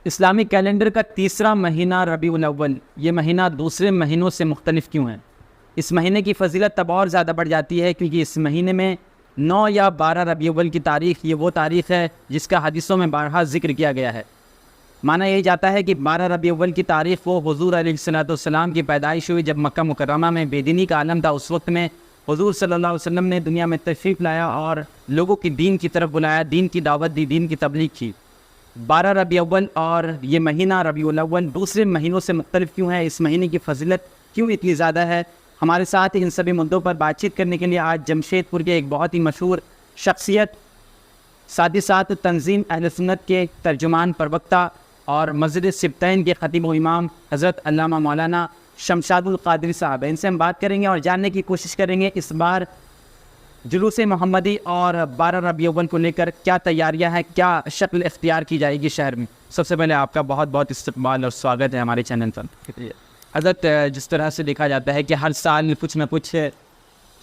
اسلامی کیلنڈر کا تیسرا مہینہ ربیع الاول، یہ مہینہ دوسرے مہینوں سے مختلف کیوں ہے؟ اس مہینے کی فضیلت تب اور زیادہ بڑھ جاتی ہے کیونکہ اس مہینے میں 9 یا 12 ربیع الاول کی تاریخ، یہ وہ تاریخ ہے جس کا حدیثوں میں بارہا ذکر کیا گیا ہے۔ مانا یہ جاتا ہے کہ 12 ربیع الاول کی تاریخ وہ حضور علیہ الصلوۃ والسلام کی پیدائش ہوئی جب مکہ مکرمہ میں بے دینی کا عالم تھا۔ اس وقت میں حضور صلی اللہ علیہ وسلم نے دنیا میں تشریف لایا اور لوگوں کی دین کی طرف بلایا، دین کی دعوت دی، دین کی تبلیغ کی۔ 12 ربیع الاول اور یہ مہینہ ربیع الاول دوسرے مہینوں سے مختلف کیوں ہے؟ اس مہینے کی فضیلت کیوں اتنی زیادہ ہے؟ ہمارے ساتھ ان سبھی مدعوں پر بات چیت کرنے کے لیے آج جمشید پور کے ایک بہت ہی مشہور شخصیت، ساتھ ہی ساتھ تنظیم اہل سنت کے ترجمان، پروکتا اور مسجد سبتین کے خطیب و امام حضرت علامہ مولانا شمشاد القادری صاحب ہیں۔ ان سے ہم بات کریں گے اور جاننے کی کوشش کریں گے اس بار جلوس محمدی اور 12 ربیع الاول کو لے کر کیا تیاریاں ہیں، کیا شکل اختیار کی جائے گی شہر میں۔ سب سے پہلے آپ کا بہت بہت استقبال اور سواگت ہے ہمارے چینل پر۔ حضرت، جس طرح سے دیکھا جاتا ہے کہ ہر سال کچھ نہ کچھ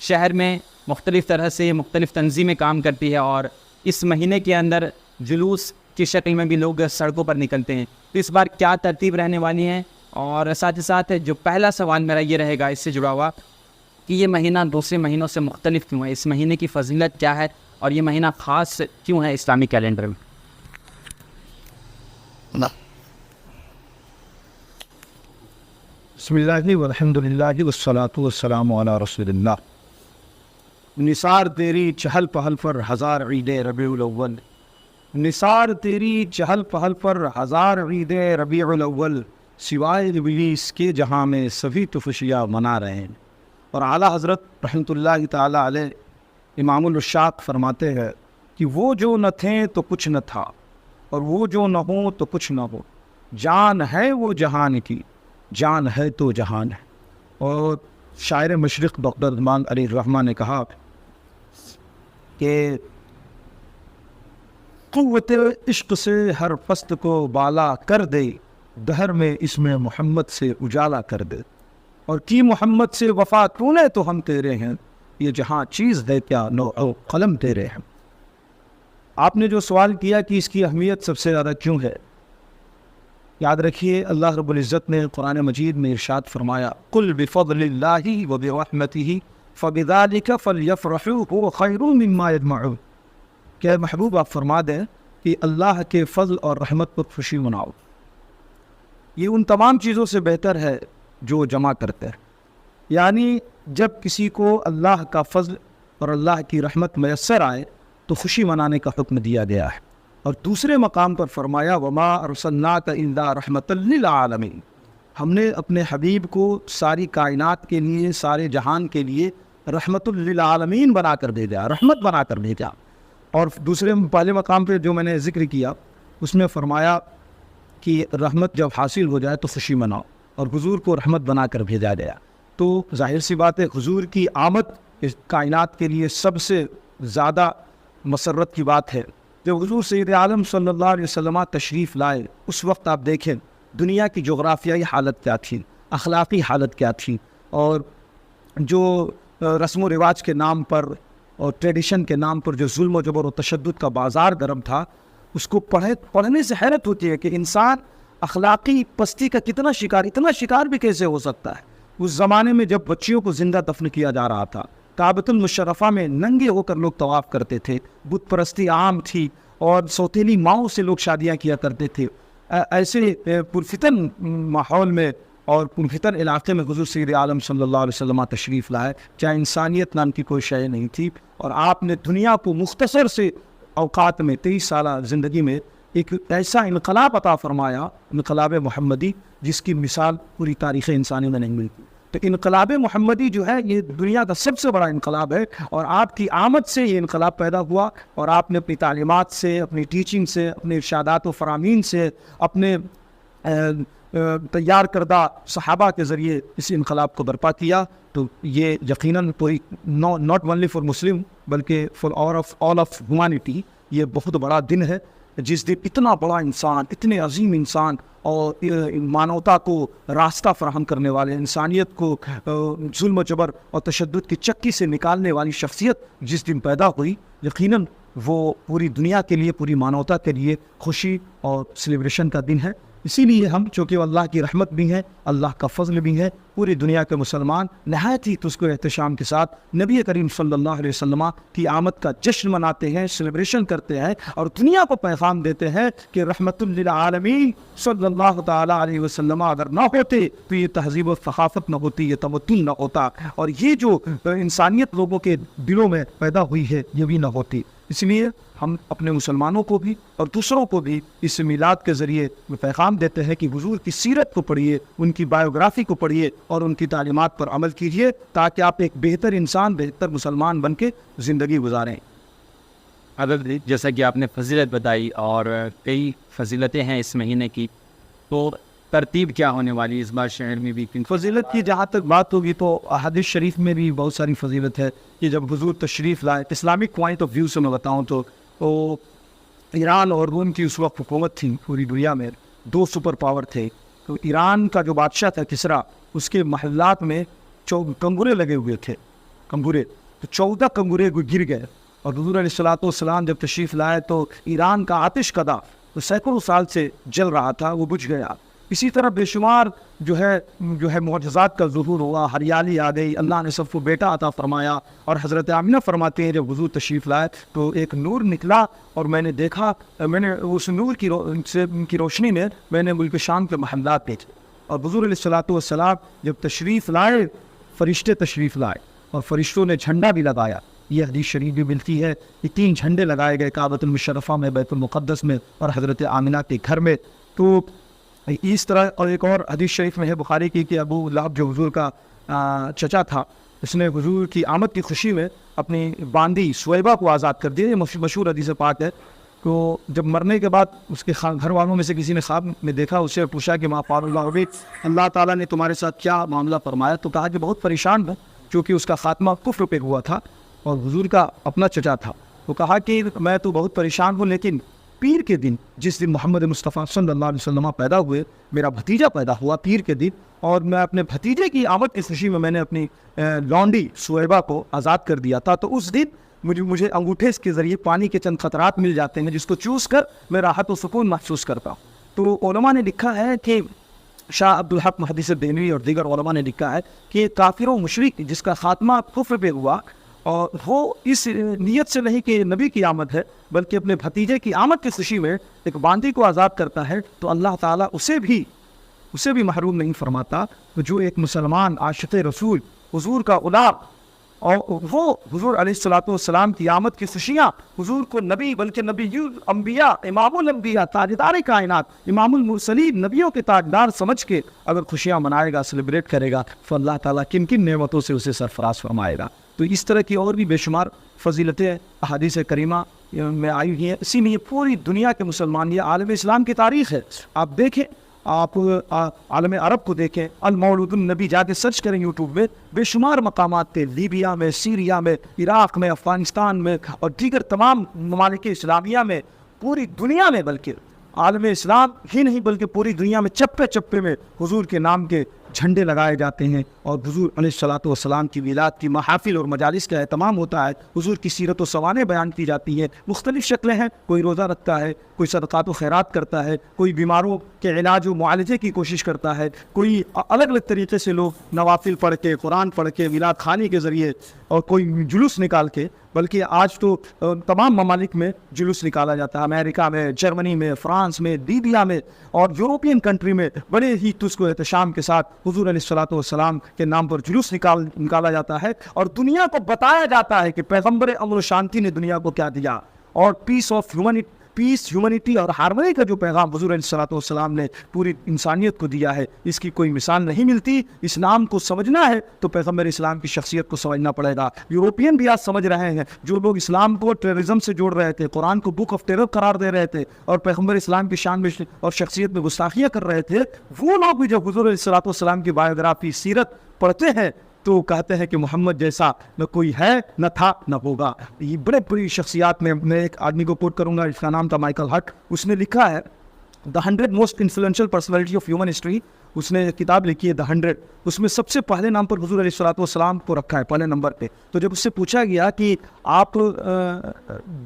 شہر میں مختلف طرح سے مختلف تنظیمیں کام کرتی ہے اور اس مہینے کے اندر جلوس کی شکل میں بھی لوگ سڑکوں پر نکلتے ہیں، تو اس بار کیا ترتیب رہنے والی ہیں؟ اور ساتھ ہی ساتھ جو پہلا سوال میرا یہ رہے گا اس سے جڑا ہوا کہ یہ مہینہ دوسرے مہینوں سے مختلف کیوں ہے؟ اس مہینے کی فضیلت کیا ہے اور یہ مہینہ خاص کیوں ہے اسلامی کیلنڈر میں؟ بسم اللہ والحمد للہ والصلاۃ والسلام علی رسول اللہ۔ نثار تیری چہل پہل پر ہزار عید ربیع الاول، نثار تیری چہل پہل پر ہزار عید ربیع الاول، سوائے ابلیس کے جہاں میں سبھی تو خوشیاں منا رہے ہیں۔ اور اعلیٰ حضرت رحمۃ اللہ تعالیٰ علیہ امام الرشاد فرماتے ہیں کہ وہ جو نہ تھے تو کچھ نہ تھا، اور وہ جو نہ ہو تو کچھ نہ ہو، جان ہے وہ جہان کی، جان ہے تو جہان ہے۔ اور شاعر مشرق ڈاکٹر عثمان علی الرحمٰن نے کہا کہ قوت عشق سے ہر پست کو بالا کر دے، دہر میں اسم محمد سے اجالا کر دے، اور کی محمد سے وفا تو نے تو ہم تیرے ہیں، یہ جہاں چیز ہے کیا نوع قلم تیرے ہیں۔ آپ نے جو سوال کیا کہ اس کی اہمیت سب سے زیادہ کیوں ہے، یاد رکھیے اللہ رب العزت نے قرآن مجید میں ارشاد فرمایا قل بفضل اللہ وبرحمتہ فبذلک فلیفرحوا هو خیر مما یجمعون، کہ محبوب آپ فرما دیں کہ اللہ کے فضل اور رحمت پر خوشی مناؤ، یہ ان تمام چیزوں سے بہتر ہے جو جمع کرتے ہیں۔ یعنی جب کسی کو اللہ کا فضل اور اللہ کی رحمت میسر آئے تو خوشی منانے کا حکم دیا گیا ہے۔ اور دوسرے مقام پر فرمایا وما ارسلناک الا رحمۃ للعالمین، ہم نے اپنے حبیب کو ساری کائنات کے لیے، سارے جہان کے لیے رحمت للعالمین بنا کر بھیجا، رحمت بنا کر بھیجا۔ اور دوسرے پہلے مقام پہ جو میں نے ذکر کیا اس میں فرمایا کہ رحمت جب حاصل ہو جائے تو خوشی مناؤ، اور حضور کو رحمت بنا کر بھیجا گیا۔ تو ظاہر سی بات ہے حضور کی آمد اس کائنات کے لیے سب سے زیادہ مسرت کی بات ہے۔ جب حضور سید عالم صلی اللہ علیہ وسلم تشریف لائے اس وقت آپ دیکھیں دنیا کی جغرافیائی حالت کیا تھی، اخلاقی حالت کیا تھی، اور جو رسم و رواج کے نام پر اور ٹریڈیشن کے نام پر جو ظلم و جبر و تشدد کا بازار گرم تھا، اس کو پڑھنے سے حیرت ہوتی ہے کہ انسان اخلاقی پستی کا کتنا شکار، اتنا شکار بھی کیسے ہو سکتا ہے۔ اس زمانے میں جب بچیوں کو زندہ دفن کیا جا رہا تھا، کعبۃ المشرفہ میں ننگے ہو کر لوگ طواف کرتے تھے، بت پرستی عام تھی، اور سوتیلی ماؤں سے لوگ شادیاں کیا کرتے تھے۔ ایسے پرفتن ماحول میں اور پرفتن علاقے میں حضور سید عالم صلی اللہ علیہ وسلم تشریف لائے، جہاں انسانیت نام کی کوئی شے نہیں تھی، اور آپ نے دنیا کو مختصر سے اوقات میں 23 سالہ زندگی میں ایک ایسا انقلاب عطا فرمایا، انقلاب محمدی، جس کی مثال پوری تاریخ انسانی میں نہیں ملتی۔ تو انقلاب محمدی جو ہے یہ دنیا کا سب سے بڑا انقلاب ہے، اور آپ کی آمد سے یہ انقلاب پیدا ہوا، اور آپ نے اپنی تعلیمات سے، اپنی ٹیچنگ سے، اپنے ارشادات و فرامین سے، اپنے تیار کردہ صحابہ کے ذریعے اس انقلاب کو برپا کیا۔ تو یہ یقیناً کوئی ناٹ اونلی فار مسلم بلکہ فار آل آف ہیومینٹی یہ بہت بڑا دن ہے، جس دن اتنا بڑا انسان، اتنے عظیم انسان اور مانوتا کو راستہ فراہم کرنے والے، انسانیت کو ظلم و جبر اور تشدد کی چکی سے نکالنے والی شخصیت جس دن پیدا ہوئی، یقیناً وہ پوری دنیا کے لیے، پوری مانوتا کے لیے خوشی اور سیلیبریشن کا دن ہے. اسی لیے ہم، چونکہ اللہ کی رحمت بھی ہے، اللہ کا فضل بھی ہے، پوری دنیا کے مسلمان نہایت ہی تجھ کو احتشام کے ساتھ نبی کریم صلی اللہ علیہ وسلم کی آمد کا جشن مناتے ہیں، سیلیبریشن کرتے ہیں اور دنیا کو پیغام دیتے ہیں کہ رحمت للعالمین صلی اللہ تعالیٰ علیہ وسلم اگر نہ ہوتے تو یہ تہذیب و ثقافت نہ ہوتی، یہ تمدن نہ ہوتا، اور یہ جو انسانیت لوگوں کے دلوں میں پیدا ہوئی ہے یہ بھی نہ ہوتی. اس لیے ہم اپنے مسلمانوں کو بھی اور دوسروں کو بھی اس میلاد کے ذریعے پیغام دیتے ہیں کہ حضور کی سیرت کو پڑھیے، ان کی بایوگرافی کو پڑھیے اور ان کی تعلیمات پر عمل کیجیے تاکہ آپ ایک بہتر انسان، بہتر مسلمان بن کے زندگی گزاریں. حضرت جیسا کہ آپ نے فضیلت بتائی اور کئی فضیلتیں ہیں اس مہینے کی، تو ترتیب کیا ہونے والی اس بار شہر میں بھی؟ فضیلت کی جہاں تک بات ہوگی تو حدیث شریف میں بھی بہت ساری فضیلت ہے کہ جب حضور تشریف لائے، اسلامک پوائنٹ آف ویو سے میں بتاؤں تو ایران اور روم کی اس وقت حکومت تھی پوری دنیا میں، دو سپر پاور تھے. تو ایران کا جو بادشاہ تھا کسرا، اس کے محلات میں کنگورے لگے ہوئے تھے، کنگورے، تو 14 کنگورے گر گئے. اور حضور علیہ الصلوۃ والسلام جب تشریف لائے تو ایران کا آتش کدا تو سینکڑوں سال سے جل رہا تھا، وہ بجھ گیا. اسی طرح بے شمار جو ہے معجزات کا ظہور ہوا، ہریالی آ گئی، اللہ نے سب کو بیٹا عطا فرمایا. اور حضرت آمینہ فرماتے ہیں جب حضور تشریف لائے تو ایک نور نکلا اور میں نے دیکھا، میں نے اس نور کی روشنی میں میں نے ملک شام کے محلات دیکھے. اور حضور علیہ الصلوۃ والسلام جب تشریف لائے، فرشتے تشریف لائے اور فرشتوں نے جھنڈا بھی لگایا. یہ حدیث شریف بھی ملتی ہے کہ 3 جھنڈے لگائے گئے کعبۃ المشرفہ میں، بیت المقدس میں اور حضرت آمینہ کے گھر میں. تو اس طرح، اور ایک اور حدیث شریف میں ہے بخاری کی کہ ابو لہب جو حضور کا چچا تھا، اس نے حضور کی آمد کی خوشی میں اپنی باندی سویبہ کو آزاد کر دیا. یہ مشہور حدیث پاک ہے. تو جب مرنے کے بعد اس کے گھر والوں میں سے کسی نے خواب میں دیکھا، اس سے پوچھا کہ ما فعل اللہ بک، اللہ تعالیٰ نے تمہارے ساتھ کیا معاملہ فرمایا؟ تو کہا کہ بہت پریشان ہے کیونکہ اس کا خاتمہ کفر پہ ہوا تھا اور حضور کا اپنا چچا تھا. تو کہا کہ میں تو بہت پریشان ہوں، لیکن پیر کے دن، جس دن محمد مصطفیٰ صلی اللہ علیہ وسلم پیدا ہوئے، میرا بھتیجا پیدا ہوا پیر کے دن، اور میں اپنے بھتیجے کی آمد کی خوشی میں نے اپنی لونڈی سویبہ کو آزاد کر دیا تھا. تو اس دن مجھے انگوٹھے کے ذریعے پانی کے چند قطرات مل جاتے ہیں جس کو چوس کر میں راحت و سکون محسوس کرتا ہوں. تو علماء نے لکھا ہے کہ شاہ عبدالحق محدث دہلوی اور دیگر علماء نے لکھا ہے کہ کافر و مشرک جس کا خاتمہ کفر پہ ہوا، اور وہ اس نیت سے نہیں کہ نبی کی آمد ہے بلکہ اپنے بھتیجے کی آمد کی خوشی میں ایک باندی کو آزاد کرتا ہے، تو اللہ تعالیٰ اسے بھی محروم نہیں فرماتا. تو جو ایک مسلمان عاشق رسول، حضور کا غلام، اور وہ حضور علیہ الصلوۃ والسلام کی آمد کی خوشیاں، حضور کو نبی بلکہ نبی الانبیاء، امام الانبیاء، تاجدار کائنات، امام المرسلین، نبیوں کے تاجدار سمجھ کے اگر خوشیاں منائے گا، سیلیبریٹ کرے گا، تو اللہ تعالیٰ کن کن نعمتوں سے اسے سرفراز فرمائے گا. تو اس طرح کی اور بھی بے شمار فضیلتیں احادیث کریمہ میں آئی ہوئی ہیں. اسی لیے پوری دنیا کے مسلمان، یہ عالم اسلام کی تاریخ ہے. آپ دیکھیں، آپ عالم عرب کو دیکھیں، المولود النبی جا کے سرچ کریں یوٹیوب میں، بے شمار مقامات تھے، لیبیا میں، سیریا میں، عراق میں، افغانستان میں اور دیگر تمام ممالک اسلامیہ میں، پوری دنیا میں، بلکہ عالم اسلام ہی نہیں بلکہ پوری دنیا میں چپے چپے میں حضور کے نام کے جھنڈے لگائے جاتے ہیں اور حضور علیہ الصلوۃ والسلام کی میلاد کی محافل اور مجالس کا اہتمام ہوتا ہے. حضور کی سیرت و سوانح بیان کی جاتی ہیں. مختلف شکلیں ہیں، کوئی روزہ رکھتا ہے، کوئی صدقات و خیرات کرتا ہے، کوئی بیماروں کے علاج و معالجے کی کوشش کرتا ہے، کوئی الگ الگ طریقے سے لوگ نوافل پڑھ کے، قرآن پڑھ کے، میلاد خوانی کے ذریعے، اور کوئی جلوس نکال کے. بلکہ آج تو تمام ممالک میں جلوس نکالا جاتا ہے، امریکہ میں، جرمنی میں، فرانس میں، لیبیا میں اور یورپین کنٹری میں بڑے ہی تجھ کو احتشام کے ساتھ حضور علیہ الصلوۃ والسلام کے نام پر جلوس نکالا جاتا ہے اور دنیا کو بتایا جاتا ہے کہ پیغمبر امن و شانتی نے دنیا کو کیا دیا، اور پیس، ہیومنٹی اور ہارمونی کا جو پیغام حضور علیہ الصلوۃ والسلام نے پوری انسانیت کو دیا ہے، اس کی کوئی مثال نہیں ملتی. اسلام کو سمجھنا ہے تو پیغمبر اسلام کی شخصیت کو سمجھنا پڑے گا. یورپین بھی آج سمجھ رہے ہیں، جو لوگ اسلام کو ٹیررزم سے جوڑ رہے تھے، قرآن کو بک آف ٹیرر قرار دے رہے تھے اور پیغمبر اسلام کی شان میں اور شخصیت میں گستاخیاں کر رہے تھے، وہ لوگ بھی جب حضور علیہ الصلوۃ والسلام کی بایوگرافی، سیرت پڑھتے ہیں تو کہتے ہیں کہ محمد جیسا نہ کوئی ہے، نہ تھا، نہ ہوگا. یہ بڑے بڑی شخصیات میں ایک آدمی کو کوٹ کروں گا، اس کا نام تھا مائیکل ہٹ. اس نے لکھا ہے The 100 most influential personality of human history اس نے ایک کتاب لکھی ہے The 100, اس میں سب سے پہلے نام پر حضور علیہ الصلوۃ والسلام کو رکھا ہے پہلے نمبر پہ. تو جب اس سے پوچھا گیا کہ آپ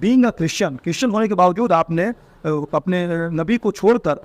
بینگ اے کرسچن ہونے کے باوجود آپ نے اپنے نبی کو چھوڑ کر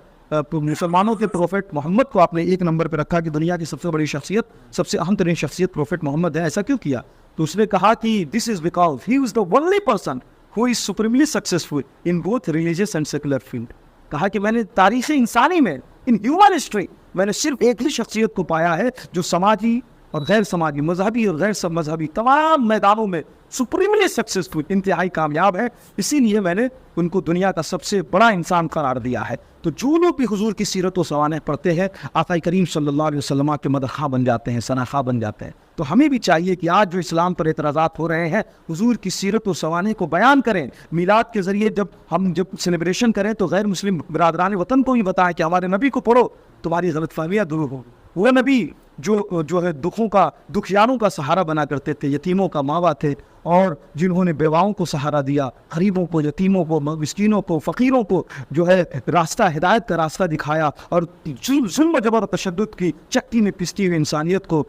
مسلمانوں کے پروفٹ محمد کو آپ نے ایک نمبر پہ رکھا کہ دنیا کی سب سے بڑی شخصیت, سب سے اہم ترین شخصیت پروفٹ محمد ہے, ایسا کیوں کیا؟ تو اس نے کہا کہ this is because he was the only person who is supremely successful in both religious and secular field. کہا کہ میں نے تاریخ انسانی میں in human history میں نے صرف ایک ہی شخصیت کو پایا ہے جو سماجی اور غیر سماجی, مذہبی اور غیر سب مذہبی تمام میدانوں میں سپریملی سکسیسفل, انتہائی کامیاب ہے. اسی لیے میں نے ان کو دنیا کا سب سے بڑا انسان قرار دیا ہے. تو جو لوگ بھی حضور کی سیرت و سوانح پڑھتے ہیں آقا کریم صلی اللہ علیہ وسلم کے مدحخواہ بن جاتے ہیں, ثناخواہ بن جاتے ہیں. تو ہمیں بھی چاہیے کہ آج جو اسلام پر اعتراضات ہو رہے ہیں حضور کی سیرت و سوانح کو بیان کریں. میلاد کے ذریعے جب سیلیبریشن کریں تو غیر مسلم برادران وطن کو بھی بتائیں کہ ہمارے نبی کو پڑھو, تمہاری غلط فہمیاں دور ہوں. وہ نبی جو ہے دکھیاروں کا سہارا بنا کرتے تھے, یتیموں کا ماوا تھے, اور جنہوں نے بیواؤں کو سہارا دیا, غریبوں کو, یتیموں کو, مسکینوں کو, فقیروں کو جو ہے راستہ ہدایت کا راستہ دکھایا, اور ظلم و جبر و تشدد کی چکی میں پستی ہوئی انسانیت کو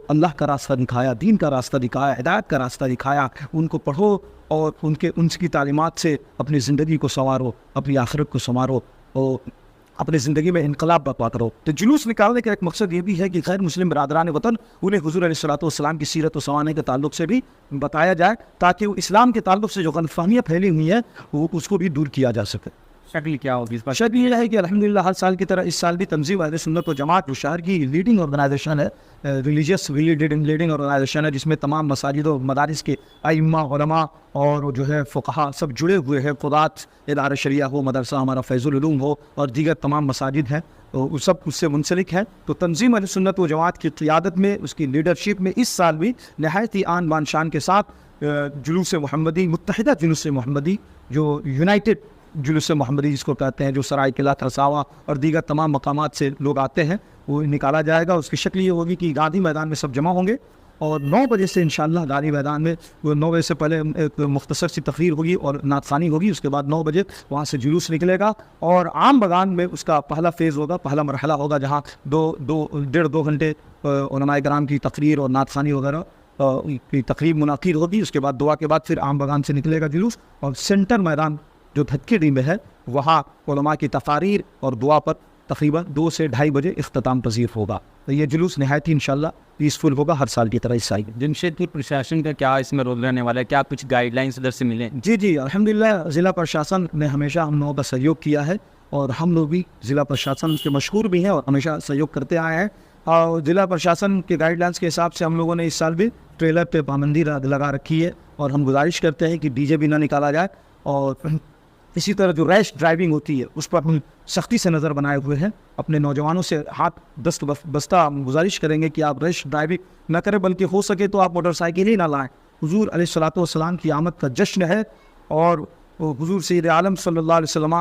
اللہ کا راستہ دکھایا, دین کا راستہ دکھایا, ہدایت کا راستہ دکھایا. ان کو پڑھو اور ان کی تعلیمات سے اپنی زندگی کو سنوارو, اپنی آخرت کو سنوارو, اور اپنی زندگی میں انقلاب برپا کرو. تو جلوس نکالنے کا ایک مقصد یہ بھی ہے کہ غیر مسلم برادران وطن انہیں حضور علیہ الصلوۃ والسلام کی سیرت و سوانح کے تعلق سے بھی بتایا جائے, تاکہ وہ اسلام کے تعلق سے جو غلط فہمیاں پھیلی ہوئی ہیں وہ اس کو بھی دور کیا جا سکے. شکل کیا ہوگی اس بات؟ شکل یہ ہے کہ الحمدللہ ہر سال کی طرح اس سال بھی تنظیم اہل سنت و جماعت جو شہر کی لیڈنگ آرگنائزیشن ہے, ریلیجیس لیڈنگ آرگنائزیشن ہے, جس میں تمام مساجد و مدارس کے ائمہ, علماء اور جو ہے فقہا سب جڑے ہوئے ہیں. قضات ادارہ شریعہ ہو, مدرسہ ہمارا فیض العلوم ہو, اور دیگر تمام مساجد ہیں, وہ سب اس سے منسلک ہیں. تو تنظیم اہل سنت و جماعت کی قیادت میں, اس کی لیڈرشپ میں اس سال بھی نہایت ہی آن بان شان کے ساتھ جلوس محمدی, متحدہ جلوس محمدی, جو یونائٹڈ جلوس محمدی جس کو کہتے ہیں, جو سرائے قلعہ, ترساوا اور دیگر تمام مقامات سے لوگ آتے ہیں, وہ نکالا جائے گا. اس کی شکل یہ ہوگی کہ گاندھی میدان میں سب جمع ہوں گے, اور 9 بجے سے انشاءاللہ گاندھی میدان میں 9 بجے سے پہلے ایک مختصر سی تقریر ہوگی اور نعت خوانی ہوگی. اس کے بعد 9 بجے وہاں سے جلوس نکلے گا, اور عام بغان میں اس کا پہلا فیز ہوگا, پہلا مرحلہ ہوگا, جہاں 1.5-2 گھنٹے علماء کرام کی تقریر اور نعت خوانی وغیرہ کی تقریب منعقد ہوگی. اس کے بعد دعا کے بعد پھر عام بغان سے نکلے گا جلوس, اور سینٹر میدان جو دھتکی ڈی میں ہے وہاں علماء کی تقاریر اور دعا پر تقریباً 2 سے 2.5 بجے اختتام پذیر ہوگا. تو یہ جلوس نہایت ہی انشاءاللہ پیسفل ہوگا ہر سال کی طرح اس سال. جمشید پور پرشاسن کا کیا اس میں رول رہنے والا ہے؟ کیا کچھ گائیڈ لائنس ادھر سے ملیں؟ جی الحمدللہ ضلع پرشاسن نے ہمیشہ ہم لوگوں کا سہیوگ کیا ہے, اور ہم لوگ بھی ضلع پرشاسن کے مشہور بھی ہیں اور ہمیشہ سہیوگ کرتے آئے ہیں. اور ضلع پرشاسن کے گائیڈ لائنس کے حساب سے ہم لوگوں نے اس سال بھی ٹریلر پہ پابندی لگا رکھی ہے, اور ہم گزارش کرتے ہیں کہ ڈی جے بھی نہ نکالا جائے, اور اسی طرح جو ریش ڈرائیونگ ہوتی ہے اس پر ہم سختی سے نظر بنائے ہوئے ہیں. اپنے نوجوانوں سے ہاتھ دست بستہ گزارش کریں گے کہ آپ ریش ڈرائیونگ نہ کریں, بلکہ ہو سکے تو آپ موٹر سائیکل ہی نہ لائیں. حضور علیہ الصلوۃ والسلام کی آمد کا جشن ہے, اور حضور سید عالم صلی اللہ علیہ وسلم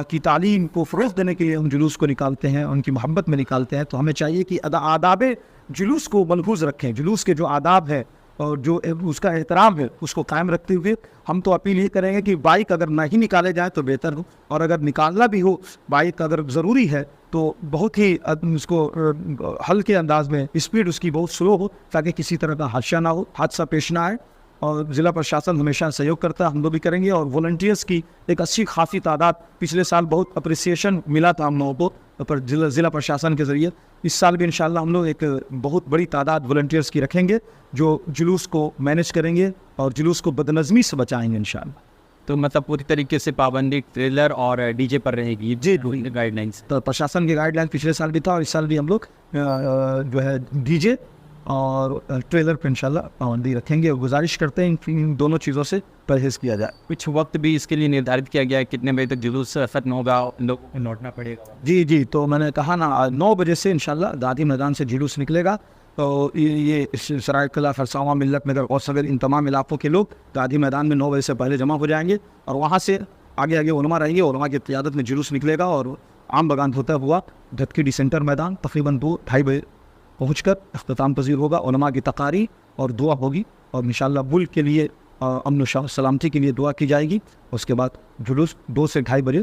کی تعلیم کو فروغ دینے کے لیے ہم جلوس کو نکالتے ہیں, ان کی محبت میں نکالتے ہیں. تو ہمیں چاہیے کہ آداب جلوس کو ملحوظ رکھیں. جلوس کے جو آداب ہیں اور جو اس کا احترام ہے اس کو قائم رکھتے ہوئے ہم تو اپیل یہ کریں گے کہ بائک اگر نہ ہی نکالے جائیں تو بہتر ہو, اور اگر نکالنا بھی ہو بائک اگر ضروری ہے تو بہت ہی اس کو ہلکے انداز میں, اسپیڈ اس کی بہت سلو ہو, تاکہ کسی طرح کا حادثہ نہ ہو, حادثہ پیش نہ آئے. اور ضلع پرشاسن ہمیشہ سہیوگ کرتا ہے, ہم لوگ بھی کریں گے. اور والنٹیئرس کی ایک اچھی خاصی تعداد, پچھلے سال بہت اپریسیشن ملا تھا ہم لوگوں کو پر ضلع پرشاسن کے ذریعے. اس سال بھی انشاءاللہ ہم لوگ ایک بہت بڑی تعداد والنٹیئرس کی رکھیں گے جو جلوس کو مینیج کریں گے اور جلوس کو بدنظمی سے بچائیں گے انشاءاللہ. تو مطلب پوری طریقے سے پابندی ٹریلر اور ڈی جے پر رہے گی؟ جی گائیڈ لائنس تو پرشاسن کی گائیڈ لائن پچھلے سال بھی تھا, اور اس سال بھی ہم لوگ جو ہے ڈی جے اور ٹریلر پہ انشاءاللہ پابندی رکھیں گے, اور گزارش کرتے ہیں ان دونوں چیزوں سے پرہیز کیا جائے. کچھ وقت بھی اس کے لیے نردھارت کیا گیا ہے کتنے بجے تک جلوس ختم ہوگا, لوگوں کو لوٹنا پڑے گا؟ جی تو میں نے کہا نا 9 بجے سے انشاءاللہ گاندھی میدان سے جلوس نکلے گا. تو یہ سرائے قلعہ, فرسانواں, ملت نگر اور صغیر, ان تمام علاقوں کے لوگ گاندھی میدان میں 9 بجے سے پہلے جمع ہو جائیں گے, اور وہاں سے آگے علماء رہیں گے. علماء کی قیادت میں جلوس نکلے گا, اور عام بغان ہوتا ہوا دھتکی ڈی سینٹر میدان تقریباً 2-2.5 بجے پہنچ کر اختتام پذیر ہوگا. علماء کی تقاریر اور دعا ہوگی, اور انشاءاللہ ملک کے لیے امن و سلامتی کے لیے دعا کی جائے گی. اس کے بعد جلوس 2 سے 2.5 بجے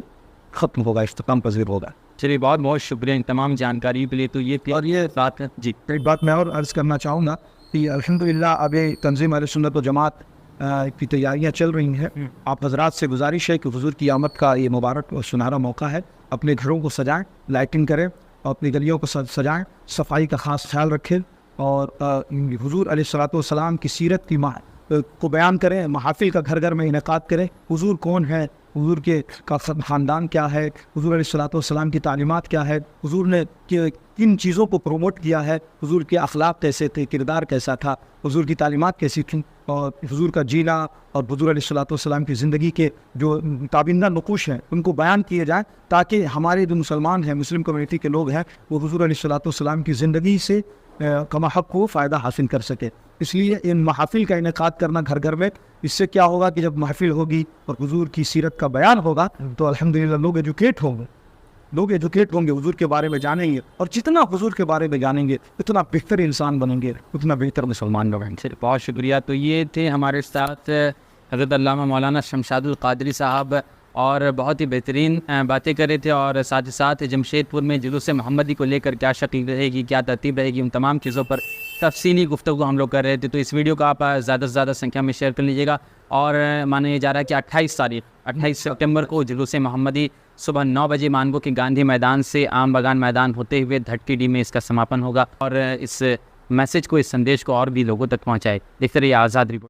ختم ہوگا, اختتام پذیر ہوگا. چلیے بہت بہت شکریہ ان تمام جانکاری کے لیے. تو یہ تھی اور یہ بات ہے جی. ایک بات میں اور عرض کرنا چاہوں گا کہ الحمدللہ اب یہ تنظیم اہل سنت و جماعت کی تیاریاں چل رہی ہیں. آپ حضرات سے گزارش ہے کہ حضور کی آمد کا یہ مبارک اور سنہرا موقع ہے. اپنے گھروں کو سجائیں, لائٹنگ کریں اور اپنی گلیوں کو سجائیں, صفائی کا خاص خیال رکھیں اور حضور علیہ الصلوۃ والسلام کی سیرت کی کو بیان کریں. محافل کا گھر گھر میں انعقاد کریں. حضور کون ہے, حضور کے کا خاندان کیا ہے, حضور علیہ الصلوۃ والسلام کی تعلیمات کیا ہے, حضور نے کن چیزوں کو پروموٹ کیا ہے, حضور کے اخلاق کیسے تھے, کردار کیسا تھا, حضور کی تعلیمات کیسی تھیں, اور حضور کا جینا اور حضور علیہ الصلوۃ والسلام کی زندگی کے جو تابندہ نقوش ہیں ان کو بیان کیے جائیں, تاکہ ہمارے جو مسلمان ہیں, مسلم کمیونٹی کے لوگ ہیں, وہ حضور علیہ الصلوۃ والسلام کی زندگی سے کما حق کو فائدہ حاصل کر سکے. اس لیے ان محافل کا انعقاد کرنا گھر گھر میں, اس سے کیا ہوگا کہ جب محفل ہوگی اور حضور کی سیرت کا بیان ہوگا تو الحمدللہ لوگ ایجوکیٹ ہوں گے, حضور کے بارے میں جانیں گے, اور جتنا حضور کے بارے میں جانیں گے اتنا بہتر انسان بنیں گے, اتنا بہتر مسلمان بنیں گے. بہت شکریہ. تو یہ تھے ہمارے ساتھ حضرت علامہ مولانا شمشاد القادری صاحب, اور بہت ہی بہترین باتیں کر رہے تھے, اور ساتھ ہی ساتھ جمشید پور میں جلوس محمدی کو لے کر کیا شکل رہے گی, کیا ترتیب رہے گی, ان تمام چیزوں پر تفصیلی گفتگو ہم لوگ کر رہے تھے. تو اس ویڈیو کو آپ زیادہ سے زیادہ سنکھیا میں شیئر کر لیجیے گا. اور مانا یہ جا رہا ہے کہ 28 سپٹمبر کو جلوس محمدی صبح 9 بجے مانگو کے گاندھی میدان سے عام بگان میدان ہوتے ہوئے دھٹکی ڈی میں اس کا سماپن ہوگا. اور اس میسج کو, اس سندیش کو اور بھی لوگوں تک پہنچائے. دیکھتے رہیے آزاد رپورٹ.